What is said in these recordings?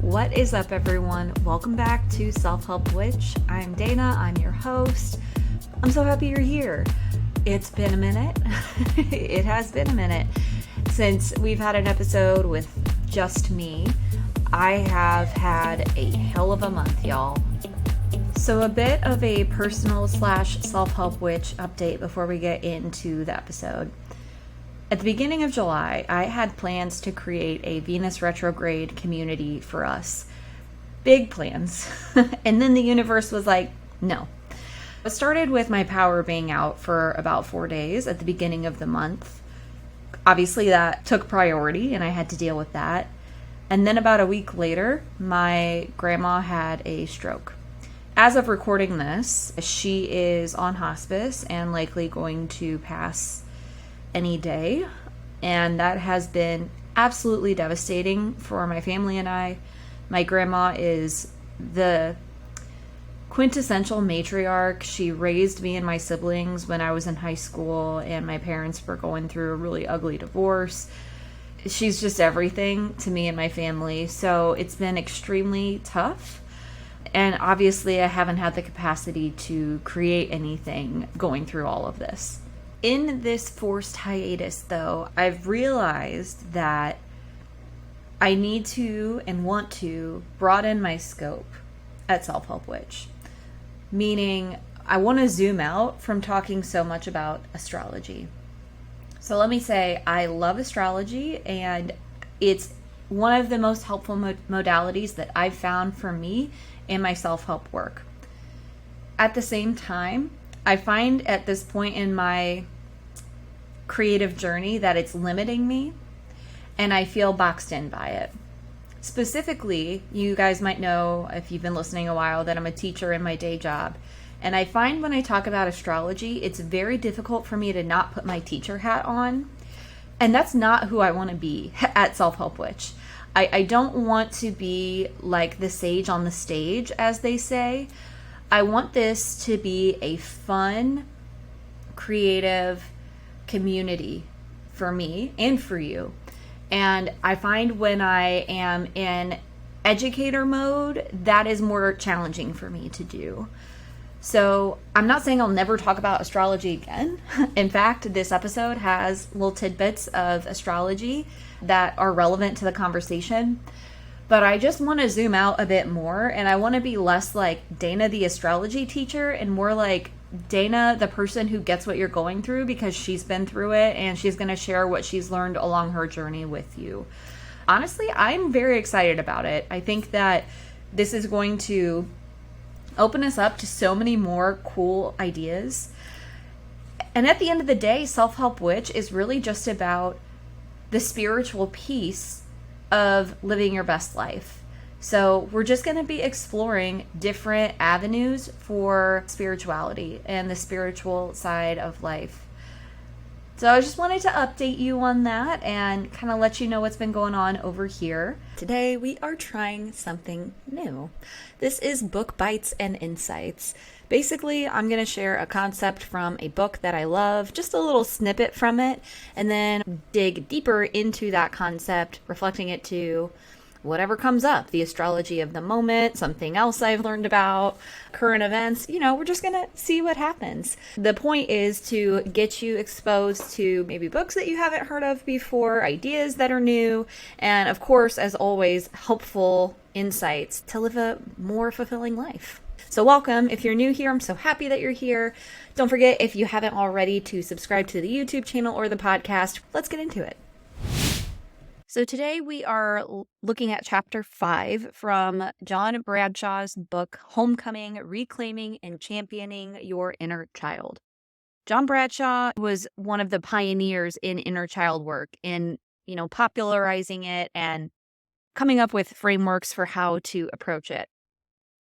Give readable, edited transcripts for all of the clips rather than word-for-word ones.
What is up, everyone? Welcome back to Self-Help Witch. I'm Dana. I'm your host. I'm so happy you're here. It's been a minute. It has been a minute since we've had an episode with just me. I have had a hell of a month, y'all. So a bit of a personal / self-help witch update before we get into the episode. At the beginning of July, I had plans to create a Venus retrograde community for us. Big plans. And then the universe was like, no. It started with my power being out for about 4 days at the beginning of the month. Obviously, that took priority, and I had to deal with that. And then about a week later, my grandma had a stroke. As of recording this, she is on hospice and likely going to pass any day, and that has been absolutely devastating for my family and I. My grandma is the quintessential matriarch. She raised me and my siblings when I was in high school, and my parents were going through a really ugly divorce. She's just everything to me and my family, so it's been extremely tough. And obviously I haven't had the capacity to create anything going through all of this. In this forced hiatus, though, I've realized that I need to and want to broaden my scope at Self-Help Witch. Meaning, I want to zoom out from talking so much about astrology. So let me say, I love astrology, and it's one of the most helpful modalities that I've found for me in my self-help work. At the same time, I find at this point in my creative journey that it's limiting me, and I feel boxed in by it. Specifically, you guys might know, if you've been listening a while, that I'm a teacher in my day job. And I find when I talk about astrology, it's very difficult for me to not put my teacher hat on. And that's not who I want to be at Self-Help Witch. I don't want to be like the sage on the stage, as they say. I want this to be a fun, creative community for me and for you. And I find when I am in educator mode, that is more challenging for me to do. So I'm not saying I'll never talk about astrology again. In fact, this episode has little tidbits of astrology that are relevant to the conversation. But I just want to zoom out a bit more, and I want to be less like Dana the astrology teacher and more like Dana the person who gets what you're going through because she's been through it, and she's going to share what she's learned along her journey with you. Honestly, I'm very excited about it. I think that this is going to open us up to so many more cool ideas. And at the end of the day, Self-Help Witch is really just about the spiritual piece of living your best life. So we're just going to be exploring different avenues for spirituality and the spiritual side of life. So I just wanted to update you on that and kind of let you know what's been going on over here. Today we are trying something new. This is Book Bites and Insights. Basically, I'm going to share a concept from a book that I love, just a little snippet from it, and then dig deeper into that concept, reflecting it to whatever comes up, the astrology of the moment, something else I've learned about, current events. We're just going to see what happens. The point is to get you exposed to maybe books that you haven't heard of before, ideas that are new, and of course, as always, helpful insights to live a more fulfilling life. So welcome. If you're new here, I'm so happy that you're here. Don't forget, if you haven't already, to subscribe to the YouTube channel or the podcast. Let's get into it. So today we are looking at chapter 5 from John Bradshaw's book, Homecoming: Reclaiming and Championing Your Inner Child. John Bradshaw was one of the pioneers in inner child work, in, popularizing it and coming up with frameworks for how to approach it.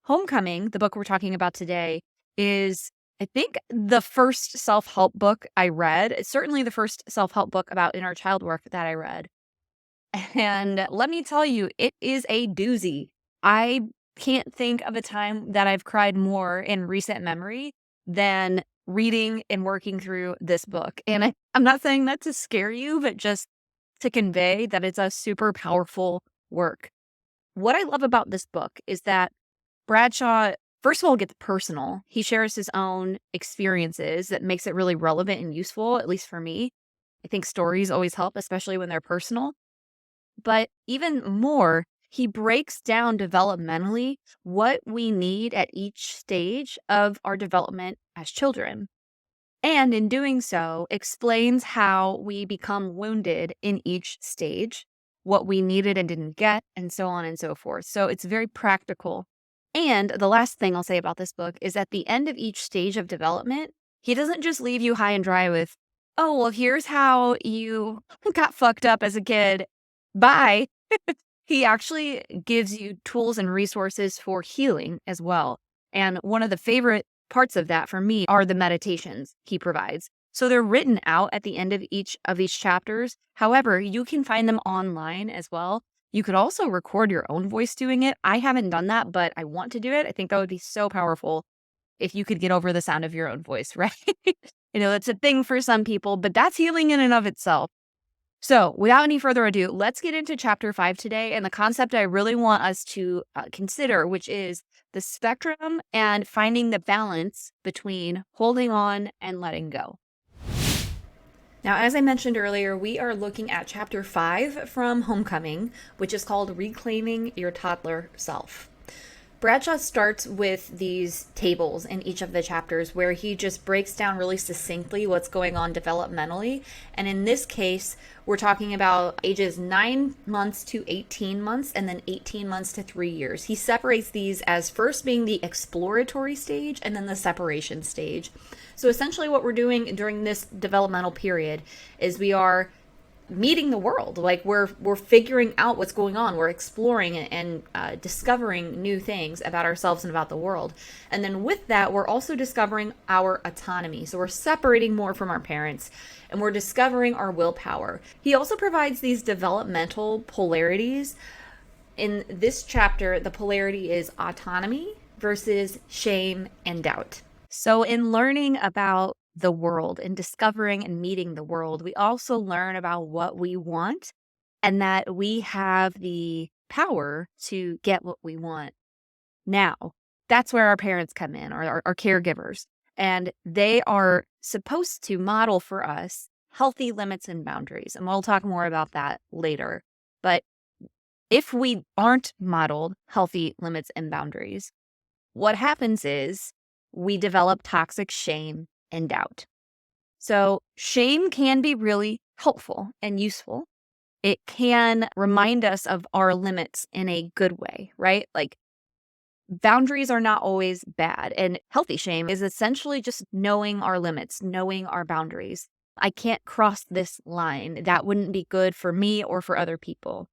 Homecoming, the book we're talking about today, is, I think, the first self-help book I read. It's certainly the first self-help book about inner child work that I read. And let me tell you, it is a doozy. I can't think of a time that I've cried more in recent memory than reading and working through this book. And I'm not saying that to scare you, but just to convey that it's a super powerful work. what I love about this book is that Bradshaw, first of all, gets personal. He shares his own experiences that makes it really relevant and useful, at least for me. I think stories always help, especially when they're personal. But even more, he breaks down developmentally what we need at each stage of our development as children. And in doing so, explains how we become wounded in each stage, what we needed and didn't get, and so on and so forth. So it's very practical. And the last thing I'll say about this book is at the end of each stage of development, he doesn't just leave you high and dry with, oh, well, here's how you got fucked up as a kid. Bye. He actually gives you tools and resources for healing as well. And one of the favorite parts of that for me are the meditations he provides. So they're written out at the end of each chapters. However, you can find them online as well. You could also record your own voice doing it. I haven't done that, but I want to do it. I think that would be so powerful if you could get over the sound of your own voice, right? That's a thing for some people, but that's healing in and of itself. So without any further ado, let's get into chapter 5 today and the concept I really want us to consider, which is the spectrum and finding the balance between holding on and letting go. Now, as I mentioned earlier, we are looking at chapter 5 from Homecoming, which is called Reclaiming Your Toddler Self. Bradshaw starts with these tables in each of the chapters where he just breaks down really succinctly what's going on developmentally. And in this case, we're talking about ages 9 months to 18 months and then 18 months to 3 years. He separates these as first being the exploratory stage and then the separation stage. So essentially what we're doing during this developmental period is we are meeting the world. Like we're figuring out what's going on. We're exploring and discovering new things about ourselves and about the world. And then with that, we're also discovering our autonomy. So we're separating more from our parents and we're discovering our willpower. He also provides these developmental polarities. In this chapter, the polarity is autonomy versus shame and doubt. So in learning about the world and discovering and meeting the world, we also learn about what we want and that we have the power to get what we want. Now, that's where our parents come in, or our caregivers, and they are supposed to model for us healthy limits and boundaries. And we'll talk more about that later. But if we aren't modeled healthy limits and boundaries, what happens is we develop toxic shame and doubt. So shame can be really helpful and useful. It can remind us of our limits in a good way, right? Like boundaries are not always bad. And healthy shame is essentially just knowing our limits, knowing our boundaries. I can't cross this line. That wouldn't be good for me or for other people.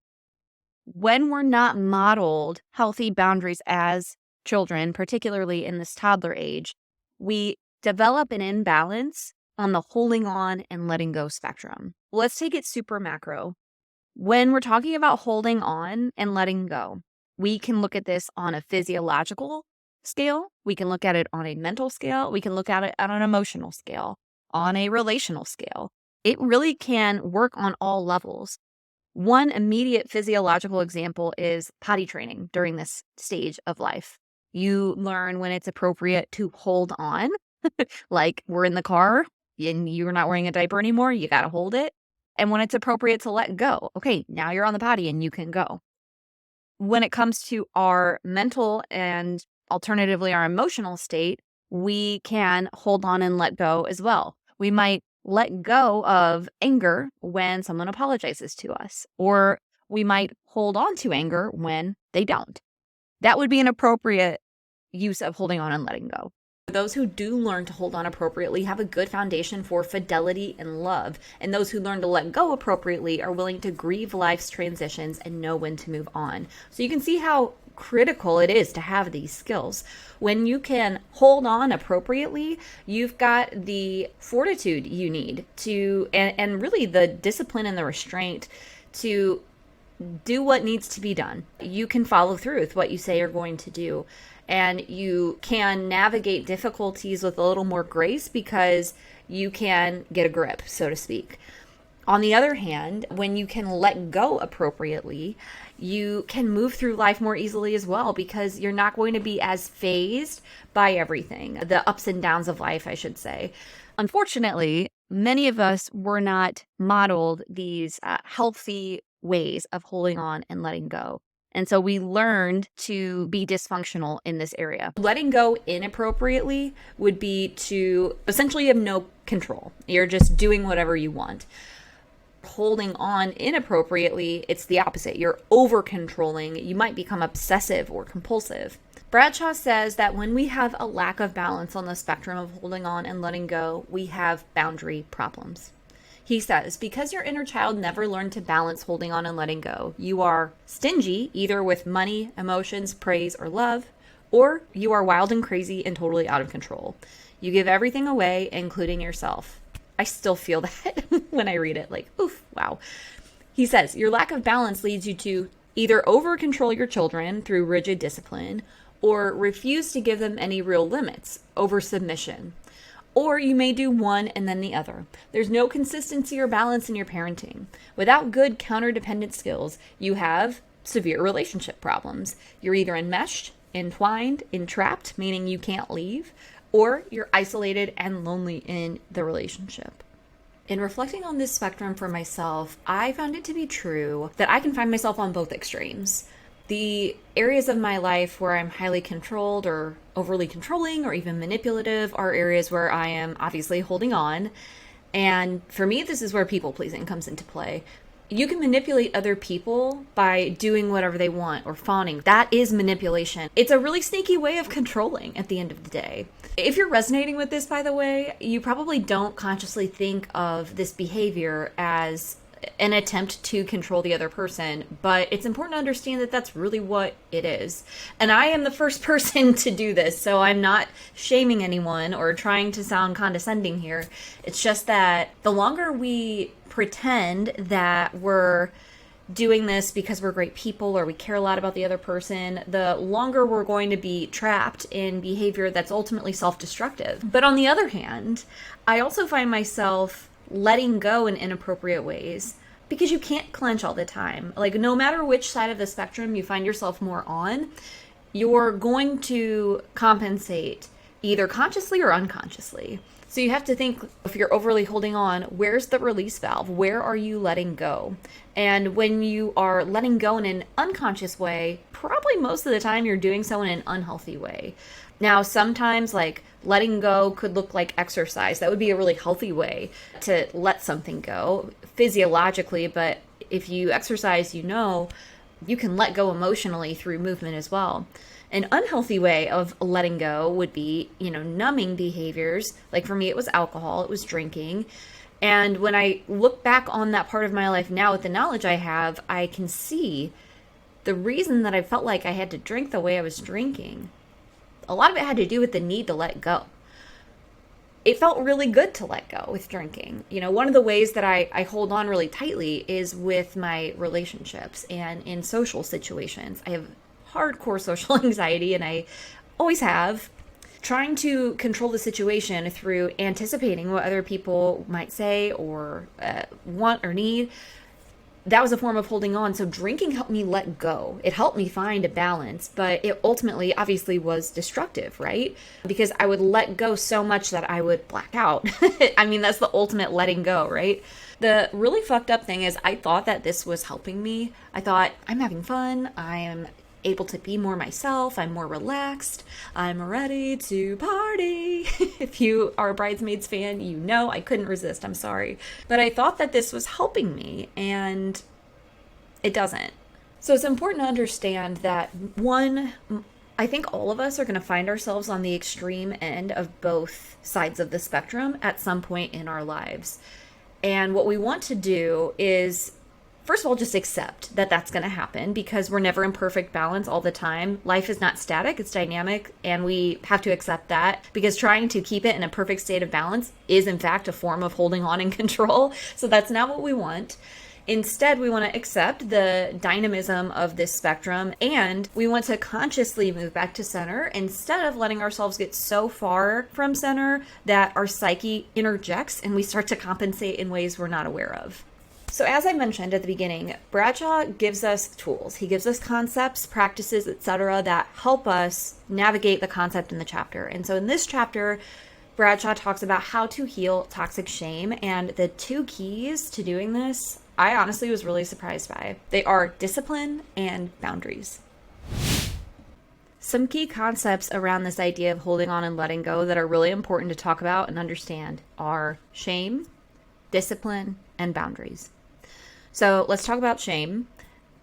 When we're not modeled healthy boundaries as children, particularly in this toddler age, we develop an imbalance on the holding on and letting go spectrum. Let's take it super macro. When we're talking about holding on and letting go, we can look at this on a physiological scale. We can look at it on a mental scale. We can look at it on an emotional scale, on a relational scale. It really can work on all levels. One immediate physiological example is potty training during this stage of life. You learn when it's appropriate to hold on. Like we're in the car and you're not wearing a diaper anymore, you got to hold it. And when it's appropriate to let go, okay, now you're on the potty and you can go. When it comes to our mental and alternatively our emotional state, we can hold on and let go as well. We might let go of anger when someone apologizes to us, or we might hold on to anger when they don't. That would be an appropriate use of holding on and letting go. Those who do learn to hold on appropriately have a good foundation for fidelity and love. And those who learn to let go appropriately are willing to grieve life's transitions and know when to move on. So you can see how critical it is to have these skills. When you can hold on appropriately, you've got the fortitude you need to, and really the discipline and the restraint to do what needs to be done. You can follow through with what you say you're going to do. And you can navigate difficulties with a little more grace because you can get a grip, so to speak. On the other hand, when you can let go appropriately, you can move through life more easily as well, because you're not going to be as fazed by everything, the ups and downs of life, I should say. Unfortunately, many of us were not modeled these healthy ways of holding on and letting go. And so we learned to be dysfunctional in this area. Letting go inappropriately would be to essentially have no control. You're just doing whatever you want. Holding on inappropriately, it's the opposite. You're over controlling. You might become obsessive or compulsive. Bradshaw says that when we have a lack of balance on the spectrum of holding on and letting go, we have boundary problems. He says, because your inner child never learned to balance holding on and letting go, you are stingy either with money, emotions, praise, or love, or you are wild and crazy and totally out of control. You give everything away, including yourself. I still feel that when I read it, like, oof, wow. He says, your lack of balance leads you to either over control your children through rigid discipline, or refuse to give them any real limits, over submission. Or you may do one and then the other. There's no consistency or balance in your parenting. Without good counter-dependent skills, you have severe relationship problems. You're either enmeshed, entwined, entrapped, meaning you can't leave, or you're isolated and lonely in the relationship. In reflecting on this spectrum for myself, I found it to be true that I can find myself on both extremes. The areas of my life where I'm highly controlled or overly controlling or even manipulative are areas where I am obviously holding on. And for me, this is where people pleasing comes into play. You can manipulate other people by doing whatever they want or fawning. That is manipulation. It's a really sneaky way of controlling at the end of the day. If you're resonating with this, by the way, you probably don't consciously think of this behavior as an attempt to control the other person, but it's important to understand that that's really what it is. And I am the first person to do this, so I'm not shaming anyone or trying to sound condescending here. It's just that the longer we pretend that we're doing this because we're great people or we care a lot about the other person, the longer we're going to be trapped in behavior that's ultimately self-destructive. But on the other hand, I also find myself letting go in inappropriate ways because you can't clench all the time. Like, no matter which side of the spectrum you find yourself more on, you're going to compensate either consciously or unconsciously. So you have to think, if you're overly holding on, where's the release valve? Where are you letting go? And when you are letting go in an unconscious way, probably most of the time you're doing so in an unhealthy way. Now, sometimes like letting go could look like exercise. That would be a really healthy way to let something go physiologically. But if you exercise, you can let go emotionally through movement as well. An unhealthy way of letting go would be, numbing behaviors. Like for me, it was alcohol, it was drinking. And when I look back on that part of my life now with the knowledge I have, I can see the reason that I felt like I had to drink the way I was drinking. A lot of it had to do with the need to let go. It felt really good to let go with drinking. One of the ways that I hold on really tightly is with my relationships and in social situations. I have hardcore social anxiety, and I always have. Trying to control the situation through anticipating what other people might say or want or need, that was a form of holding on. So drinking helped me let go. It helped me find a balance, but it ultimately obviously was destructive, right? Because I would let go so much that I would black out. I mean, that's the ultimate letting go, right? The really fucked up thing is I thought that this was helping me. I thought, I'm having fun. I am able to be more myself. I'm more relaxed. I'm ready to party. If you are a Bridesmaids fan, I couldn't resist. I'm sorry. But I thought that this was helping me, and it doesn't. So it's important to understand that, one, I think all of us are going to find ourselves on the extreme end of both sides of the spectrum at some point in our lives. And what we want to do is, first of all, just accept that that's going to happen, because we're never in perfect balance all the time. Life is not static, it's dynamic, and we have to accept that, because trying to keep it in a perfect state of balance is in fact a form of holding on in control. So that's not what we want. Instead, we want to accept the dynamism of this spectrum, and we want to consciously move back to center instead of letting ourselves get so far from center that our psyche interjects and we start to compensate in ways we're not aware of. So as I mentioned at the beginning, Bradshaw gives us tools. He gives us concepts, practices, etc. that help us navigate the concept in the chapter. And so in this chapter, Bradshaw talks about how to heal toxic shame. And the 2 keys to doing this, I honestly was really surprised by. They are discipline and boundaries. Some key concepts around this idea of holding on and letting go that are really important to talk about and understand are shame, discipline, and boundaries. So let's talk about shame.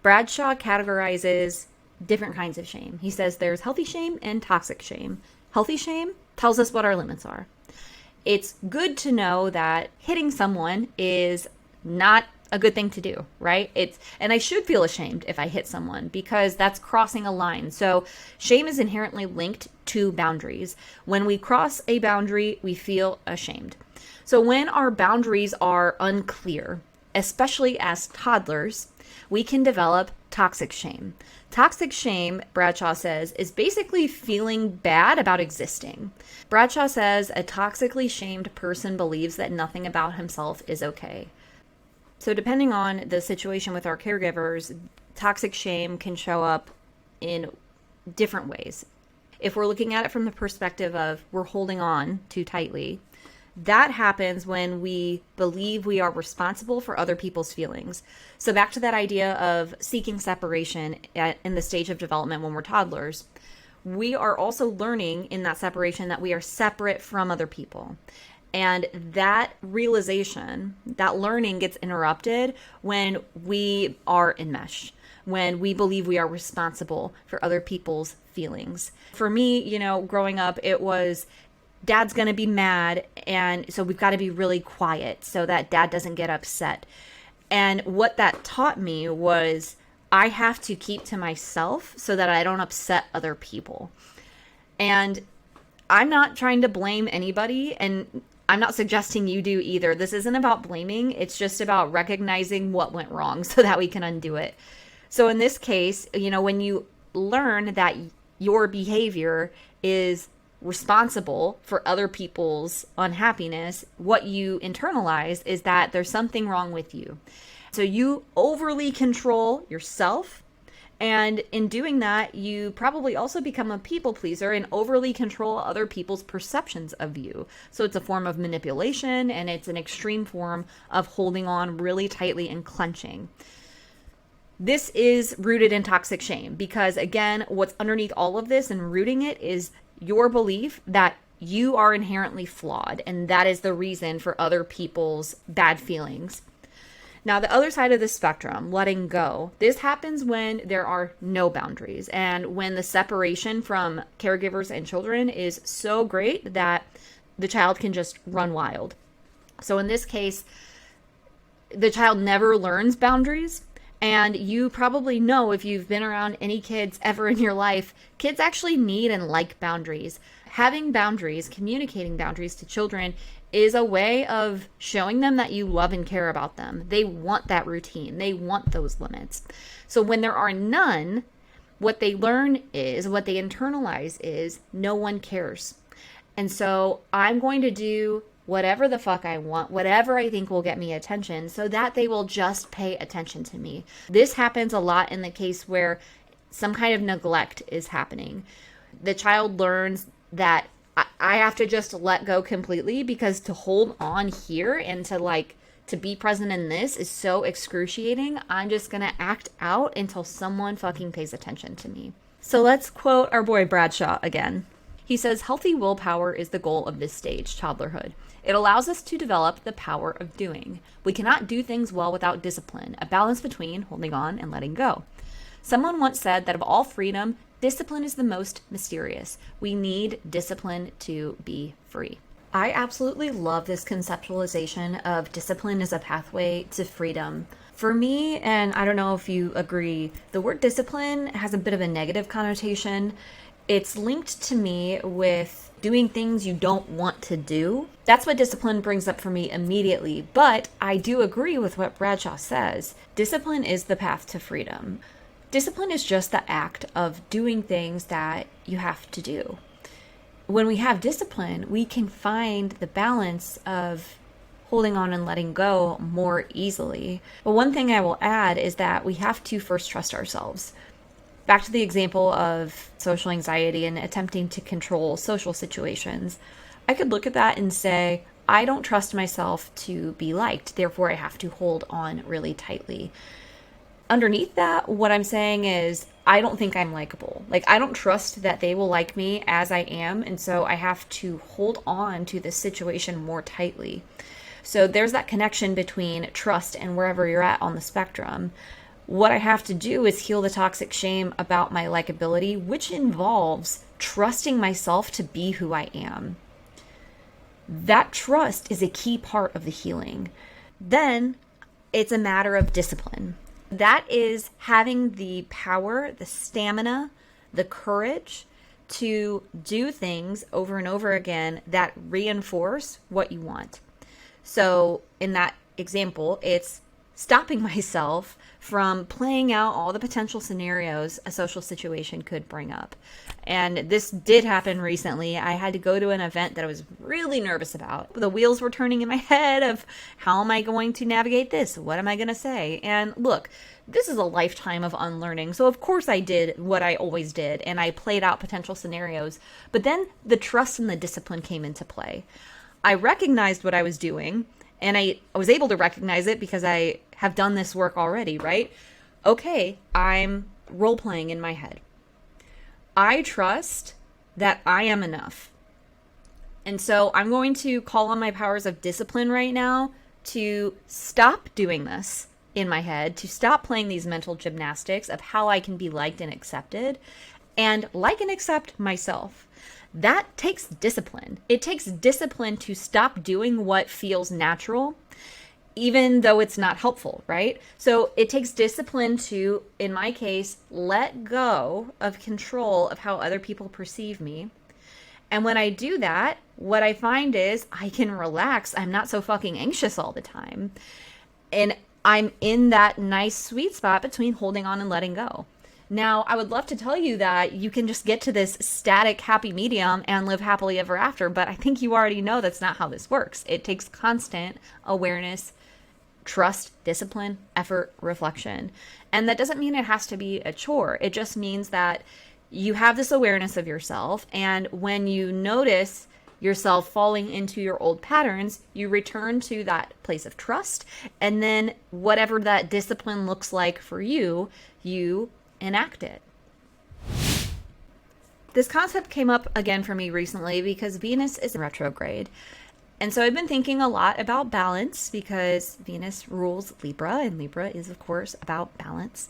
Bradshaw categorizes different kinds of shame. He says there's healthy shame and toxic shame. Healthy shame tells us what our limits are. It's good to know that hitting someone is not a good thing to do, right? And I should feel ashamed if I hit someone because that's crossing a line. So shame is inherently linked to boundaries. When we cross a boundary, we feel ashamed. So when our boundaries are unclear, especially as toddlers, we can develop toxic shame. Toxic shame, Bradshaw says, is basically feeling bad about existing. Bradshaw says a toxically shamed person believes that nothing about himself is okay. So depending on the situation with our caregivers, toxic shame can show up in different ways. If we're looking at it from the perspective of we're holding on too tightly, that happens when we believe we are responsible for other people's feelings. So back to that idea of seeking separation in the stage of development when we're toddlers, we are also learning in that separation that we are separate from other people. And that realization, that learning gets interrupted when we are enmeshed, when we believe we are responsible for other people's feelings. For me, growing up, it was Dad's going to be mad, and so we've got to be really quiet so that Dad doesn't get upset. And what that taught me was I have to keep to myself so that I don't upset other people. And I'm not trying to blame anybody, and I'm not suggesting you do either. This isn't about blaming. It's just about recognizing what went wrong so that we can undo it. So in this case, when you learn that your behavior is responsible for other people's unhappiness, what you internalize is that there's something wrong with you. So you overly control yourself, and in doing that, you probably also become a people pleaser and overly control other people's perceptions of you. So it's a form of manipulation, and it's an extreme form of holding on really tightly and clenching. This is rooted in toxic shame because, again, what's underneath all of this and rooting it is your belief that you are inherently flawed, and that is the reason for other people's bad feelings. Now, the other side of the spectrum, letting go, this happens when there are no boundaries and when the separation from caregivers and children is so great that the child can just run wild. So in this case, the child never learns boundaries. And you probably know, if you've been around any kids ever in your life, kids actually need and like boundaries. Having boundaries, communicating boundaries to children is a way of showing them that you love and care about them. They want that routine. They want those limits. So when there are none, what they learn is, what they internalize is, no one cares. And so I'm going to do whatever the fuck I want, whatever I think will get me attention, so that they will just pay attention to me. This happens a lot in the case where some kind of neglect is happening. The child learns that I have to just let go completely because to hold on here and to be present in this is so excruciating. I'm just going to act out until someone fucking pays attention to me. So let's quote our boy Bradshaw again. He says, healthy willpower is the goal of this stage, toddlerhood. It allows us to develop the power of doing. We cannot do things well without discipline, a balance between holding on and letting go. Someone once said that of all freedom, discipline is the most mysterious. We need discipline to be free. I absolutely love this conceptualization of discipline as a pathway to freedom. For me, and I don't know if you agree, the word discipline has a bit of a negative connotation. It's linked to me with doing things you don't want to do. That's what discipline brings up for me immediately. But I do agree with what Bradshaw says. Discipline is the path to freedom. Discipline is just the act of doing things that you have to do. When we have discipline, we can find the balance of holding on and letting go more easily. But one thing I will add is that we have to first trust ourselves. Back to the example of social anxiety and attempting to control social situations, I could look at that and say, I don't trust myself to be liked, therefore I have to hold on really tightly. Underneath that, what I'm saying is, I don't think I'm likable. Like, I don't trust that they will like me as I am, and so I have to hold on to this situation more tightly. So there's that connection between trust and wherever you're at on the spectrum. What I have to do is heal the toxic shame about my likability, which involves trusting myself to be who I am. That trust is a key part of the healing. Then it's a matter of discipline. That is having the power, the stamina, the courage to do things over and over again that reinforce what you want. So in that example, it's stopping myself from playing out all the potential scenarios a social situation could bring up. And this did happen recently. I had to go to an event that I was really nervous about. The wheels were turning in my head of how am I going to navigate this? What am I going to say? And look, this is a lifetime of unlearning. So of course I did what I always did, and I played out potential scenarios. But then the trust and the discipline came into play. I recognized what I was doing, and I was able to recognize it because I have done this work already, right? Okay, I'm role-playing in my head. I trust that I am enough. And so I'm going to call on my powers of discipline right now to stop doing this in my head, to stop playing these mental gymnastics of how I can be liked and accepted, and like and accept myself. That takes discipline. It takes discipline to stop doing what feels natural, even though it's not helpful, right? So it takes discipline to, in my case, let go of control of how other people perceive me. And when I do that, what I find is I can relax. I'm not so fucking anxious all the time. And I'm in that nice sweet spot between holding on and letting go. Now, I would love to tell you that you can just get to this static happy medium and live happily ever after, but I think you already know that's not how this works. It takes constant awareness, trust, discipline, effort, reflection. And that doesn't mean it has to be a chore. It just means that you have this awareness of yourself, and when you notice yourself falling into your old patterns, you return to that place of trust, and then whatever that discipline looks like for you, you enact it. This concept came up again for me recently because Venus is in retrograde. And so I've been thinking a lot about balance because Venus rules Libra, and Libra is, of course, about balance.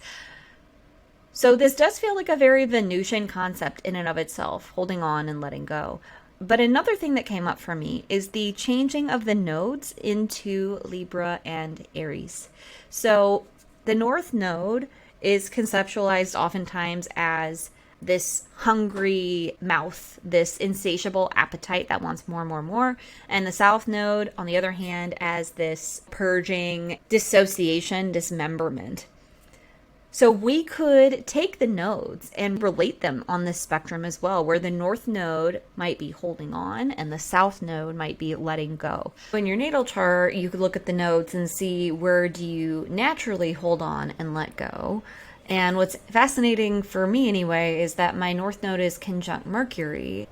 So this does feel like a very Venusian concept in and of itself, holding on and letting go. But another thing that came up for me is the changing of the nodes into Libra and Aries. So the North Node is conceptualized oftentimes as this hungry mouth, this insatiable appetite that wants more and more and more. And the South Node, on the other hand, as this purging, dissociation, dismemberment. So we could take the nodes and relate them on this spectrum as well, where the North Node might be holding on and the South Node might be letting go. In your natal chart, you could look at the nodes and see where do you naturally hold on and let go. And what's fascinating for me anyway is that my North Node is conjunct Mercury.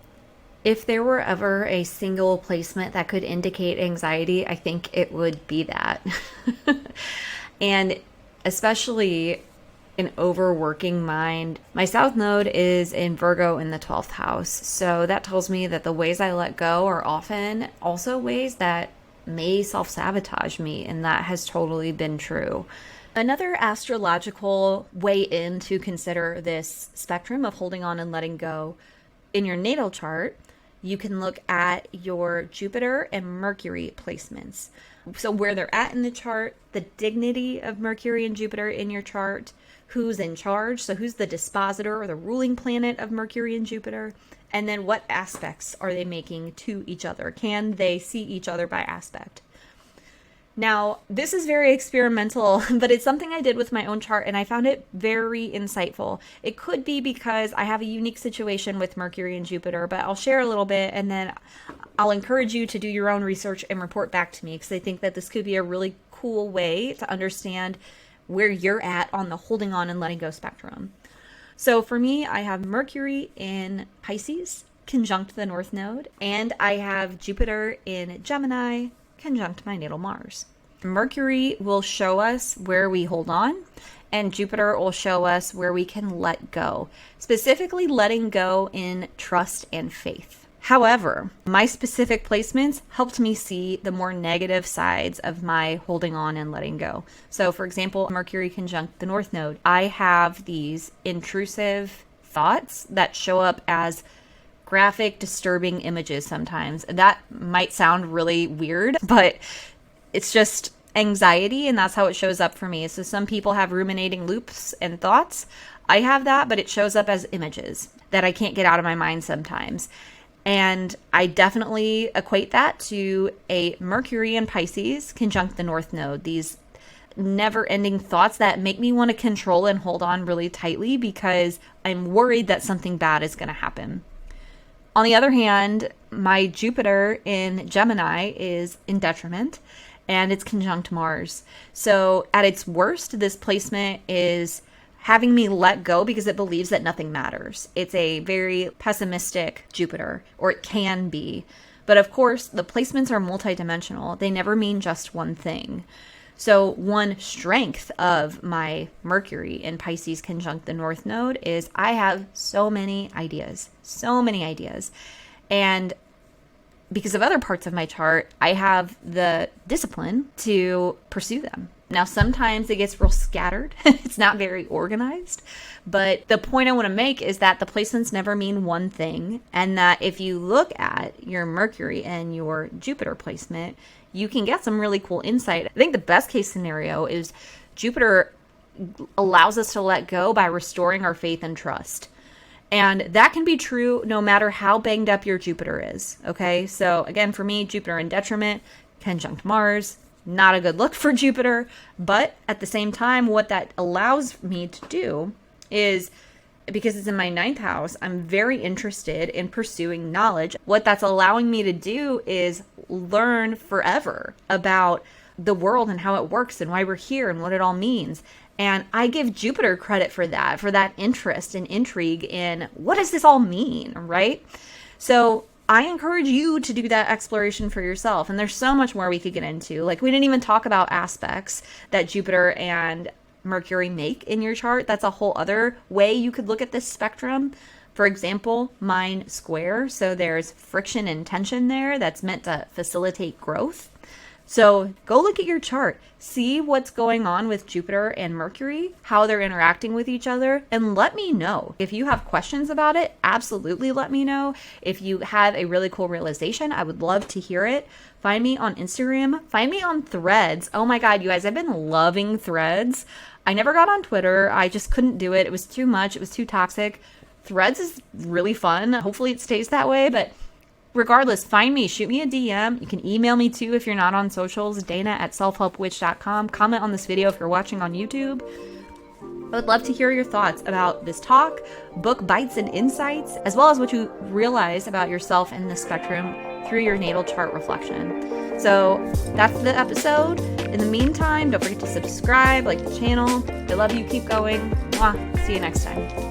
If there were ever a single placement that could indicate anxiety, I think it would be that. And especially an overworking mind. My South Node is in Virgo in the 12th house. So that tells me that the ways I let go are often also ways that may self-sabotage me. And that has totally been true. Another astrological way in to consider this spectrum of holding on and letting go in your natal chart, you can look at your Jupiter and Mercury placements. So where they're at in the chart, the dignity of Mercury and Jupiter in your chart, who's in charge, so who's the dispositor or the ruling planet of Mercury and Jupiter, and then what aspects are they making to each other? Can they see each other by aspect? Now, this is very experimental, but it's something I did with my own chart, and I found it very insightful. It could be because I have a unique situation with Mercury and Jupiter, but I'll share a little bit, and then I'll encourage you to do your own research and report back to me, because I think that this could be a really cool way to understand where you're at on the holding on and letting go spectrum. So for me, I have Mercury in Pisces conjunct the North Node, and I have Jupiter in Gemini conjunct my natal Mars. Mercury will show us where we hold on, and Jupiter will show us where we can let go, specifically letting go in trust and faith. However, my specific placements helped me see the more negative sides of my holding on and letting go. So for example, Mercury conjunct the North Node, I have these intrusive thoughts that show up as graphic, disturbing images sometimes. That might sound really weird, but it's just anxiety, and that's how it shows up for me. So some people have ruminating loops and thoughts. I have that, but it shows up as images that I can't get out of my mind sometimes. And I definitely equate that to a Mercury in Pisces conjunct the North Node. These never-ending thoughts that make me want to control and hold on really tightly because I'm worried that something bad is going to happen. On the other hand, my Jupiter in Gemini is in detriment, and it's conjunct Mars. So at its worst, this placement is having me let go because it believes that nothing matters. It's a very pessimistic Jupiter, or it can be. But of course, the placements are multidimensional. They never mean just one thing. So one strength of my Mercury in Pisces conjunct the North Node is I have so many ideas. And because of other parts of my chart, I have the discipline to pursue them. Now, sometimes it gets real scattered. It's not very organized. But the point I want to make is that the placements never mean one thing. And that if you look at your Mercury and your Jupiter placement, you can get some really cool insight. I think the best case scenario is Jupiter allows us to let go by restoring our faith and trust. And that can be true no matter how banged up your Jupiter is. Okay. So again, for me, Jupiter in detriment, conjunct Mars, not a good look for Jupiter. But at the same time, what that allows me to do is, because it's in my 9th house, I'm very interested in pursuing knowledge. What that's allowing me to do is learn forever about the world and how it works and why we're here and what it all means. And I give Jupiter credit for that interest and intrigue in what does this all mean, right? So I encourage you to do that exploration for yourself. And there's so much more we could get into. Like, we didn't even talk about aspects that Jupiter and Mercury make in your chart. That's a whole other way you could look at this spectrum. For example, mine square. So there's friction and tension there that's meant to facilitate growth. So go look at your chart, see what's going on with Jupiter and Mercury, how they're interacting with each other, and let me know. If you have questions about it, absolutely let me know. If you have a really cool realization, I would love to hear it. Find me on Instagram, find me on Threads. Oh my God, you guys, I've been loving Threads. I never got on Twitter. I just couldn't do it. It was too much. It was too toxic. Threads is really fun. Hopefully it stays that way, but regardless, find me, shoot me a DM. You can email me too if you're not on socials, dana@selfhelpwitch.com. Comment on this video if you're watching on YouTube. I would love to hear your thoughts about this talk, book bites and insights, as well as what you realize about yourself in the spectrum through your natal chart reflection. So that's the episode. In the meantime, don't forget to subscribe, like the channel. I love you. Keep going. Mwah. See you next time.